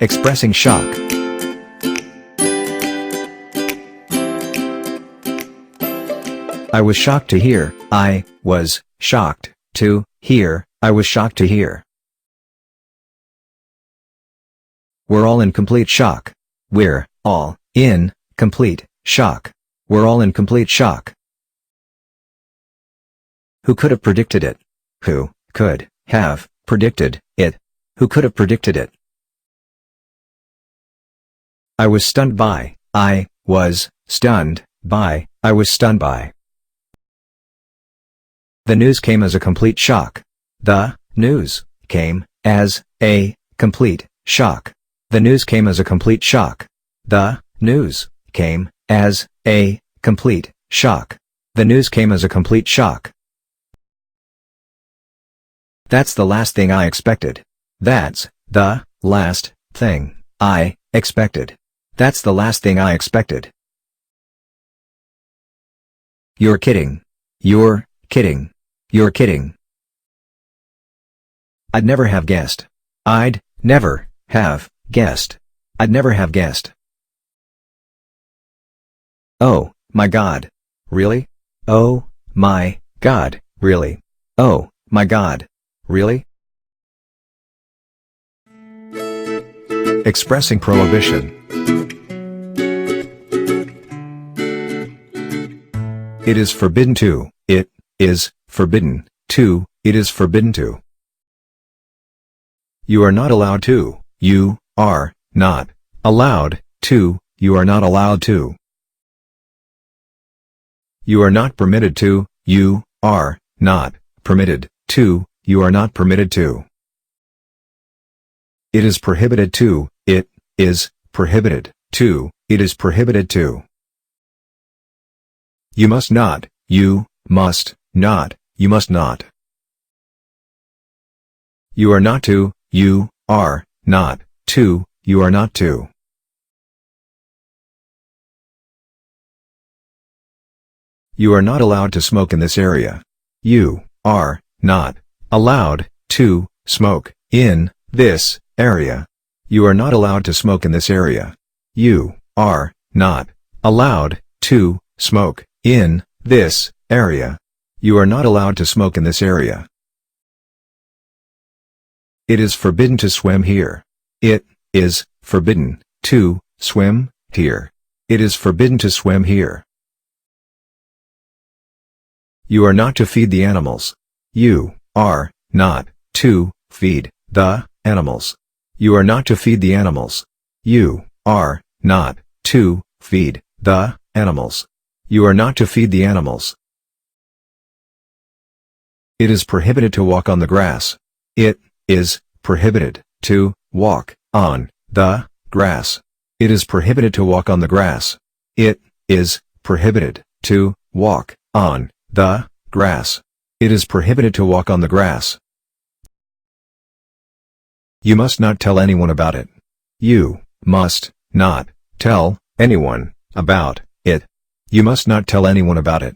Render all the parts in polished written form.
Expressing shock. I was shocked to hear. I was shocked to hear. I was shocked to hear. We're all in complete shock. We're all in complete shock. We're all in complete shock. Who could have predicted it? Who could have predicted it? Who could have predicted it? I was stunned by. I was stunned by. I was stunned by. The news came as a complete shock. The news came as a complete shock. The news came as a complete shock. The news came as a complete shock. The news came as a complete shock. That's the last thing I expected. That's the last thing I expected. That's the last thing I expected. You're kidding. You're kidding. You're kidding. I'd never have guessed. I'd never have guessed. I'd never have guessed. Oh, my God. Really? Oh, my God. Really? Oh, my God. Really? Expressing prohibition. It is forbidden to. It is forbidden to. It is forbidden to. You are not allowed to. You are not allowed to. You are not allowed to. You are not permitted to. You are not permitted to. You are not permitted to. It is prohibited to. It is prohibited to. It is prohibited to. You must not. You must not. You must not. You are not to. You are not to. You are not to. You are not allowed to smoke in this area. You are not allowed to smoke in this area. You are not allowed to smoke in this area. You are not allowed to smoke in this area. You are not allowed to smoke in this area. It is forbidden to swim here. It is forbidden to swim here. It is forbidden to swim here. You are not to feed the animals. You are not to feed the animals. You are not to feed the animals. You are not to feed the animals. You are not to feed the animals. It is prohibited to walk on the grass. It is prohibited to walk on the grass. It is prohibited to walk on the grass. It is prohibited to walk on the grass. It is prohibited to walk on the grass. You must not tell anyone about it. You must not tell anyone about it. You must not tell anyone about it.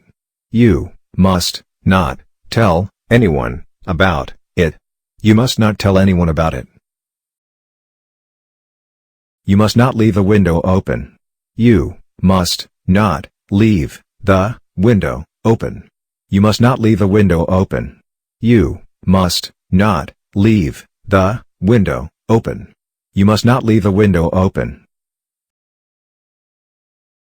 You must not tell anyone about it. You must not tell anyone about it. You must not leave a window open. You must not leave the window open. You must not leave a window open. You must not leave the window open. You must not leave a window open.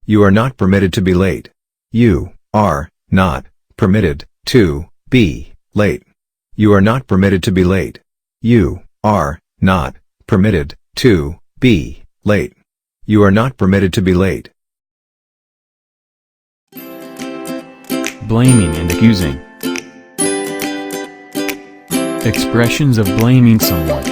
You are not permitted to be late. You are not permitted to be late. You are not permitted to be late. You are not permitted to be late. You are not permitted to be late. Blaming and accusing. Expressions of blaming someone.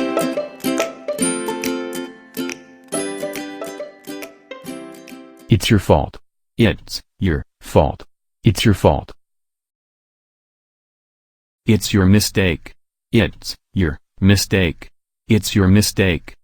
It's your fault. It's your fault. It's your fault. It's your mistake. It's your mistake. It's your mistake.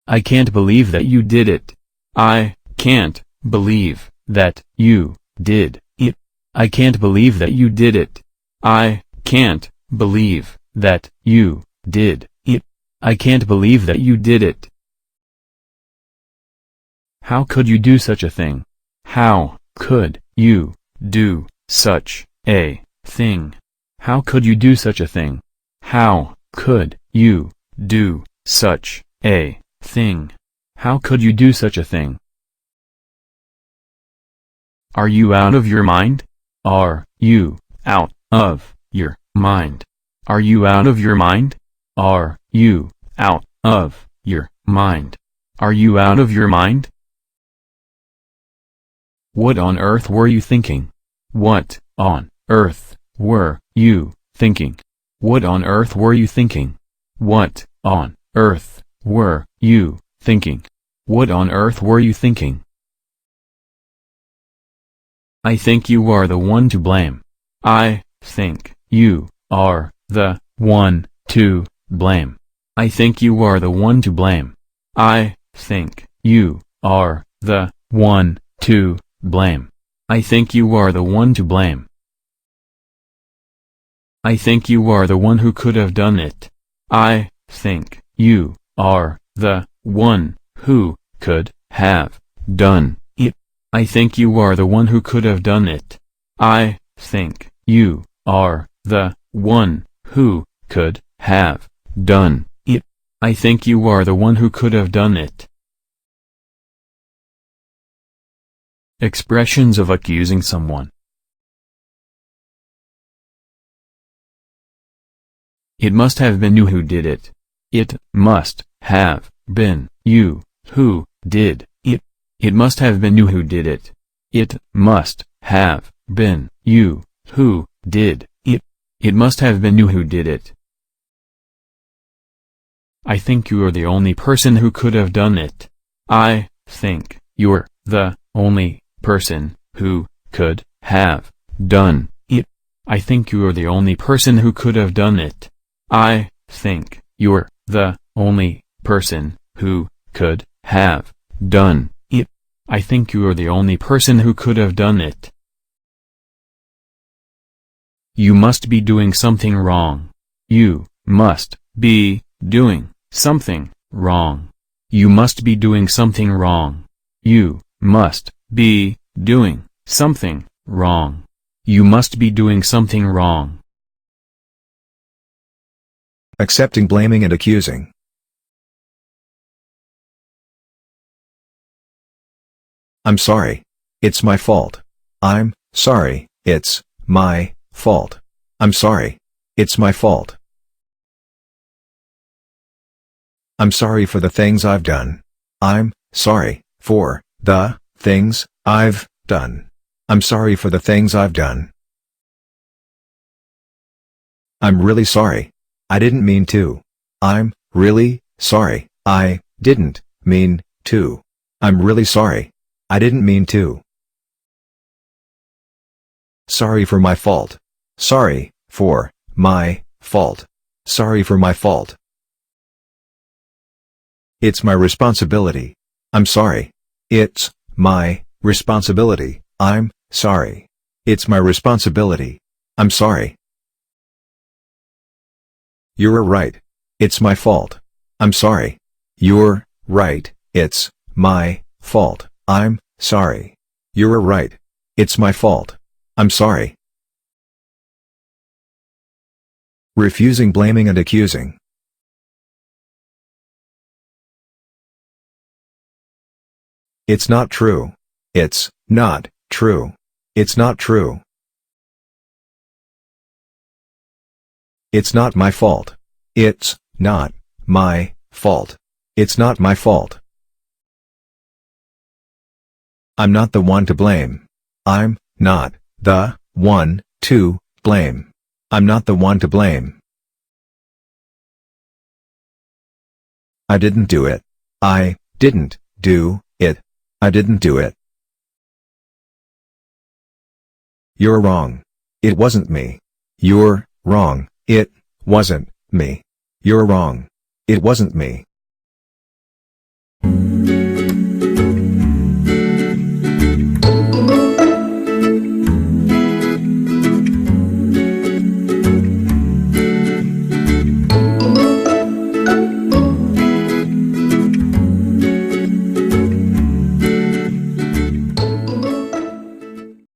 I can't believe that you did it. I can't believe that you did it. I can't believe that you did it. I can't believe that you did it. I can't believe that you did it. How could you do such a thing? How could you do such a thing? How could you do such a thing? How could you do such a thing? How could you do such a thing? Are you out of your mind? Are you out of your mind? Are you out of your mind? Are you out of your mind? Are you out of your mind? What on earth were you thinking? What on earth were you thinking? What on earth were you thinking? What on earth were you thinking? What on earth were you thinking? I think you are the one to blame. I think you are the one to blame. I think you are the one to blame. I think you are the one to blame. I think you are the one to blame. I think you are the one who could have done it. I think you are the one who could have done it. I think you are the one who could have done it. I think you are the one who could have done it. I think you are the one who could have done it. Expressions of accusing someone. It must have been you who did it. It must have been you who did it. It must have been you who did it. It must have been you who did it. It must have been you who did it. I think you are the only person who could have done it. I think you're the only person who could have done it. I think you are the only person who could have done it. I think you're the only person who could have done it. I think you are the only person who could have done it. You must be doing something wrong. You must be doing something wrong. You must be doing something wrong. You must be doing something wrong. You must be doing something wrong. Accepting blaming and accusing. I'm sorry. It's my fault. I'm sorry. It's my fault. I'm sorry. It's my fault. I'm sorry for the things I've done. I'm sorry for the things I've done. I'm sorry for the things I've done. I'm really sorry. I didn't mean to. I'm really sorry. I didn't mean to. I'm really sorry. I didn't mean to. Sorry for my fault. Sorry for my fault. Sorry for my fault. It's my responsibility. I'm sorry. It's my responsibility. I'm sorry. It's my responsibility. I'm sorry. You're right. It's my fault. I'm sorry. You're right. It's my fault. I'm sorry. You're right. It's my fault. I'm sorry. Refusing blaming and accusing. It's not true. It's not true. It's not true. It's not my fault. It's not my fault. It's not my fault. I'm not the one to blame. I'm not the one to blame. I'm not the one to blame. I didn't do it. I didn't do it. I didn't do it. You're wrong. It wasn't me. You're wrong. It wasn't me. You're wrong. It wasn't me.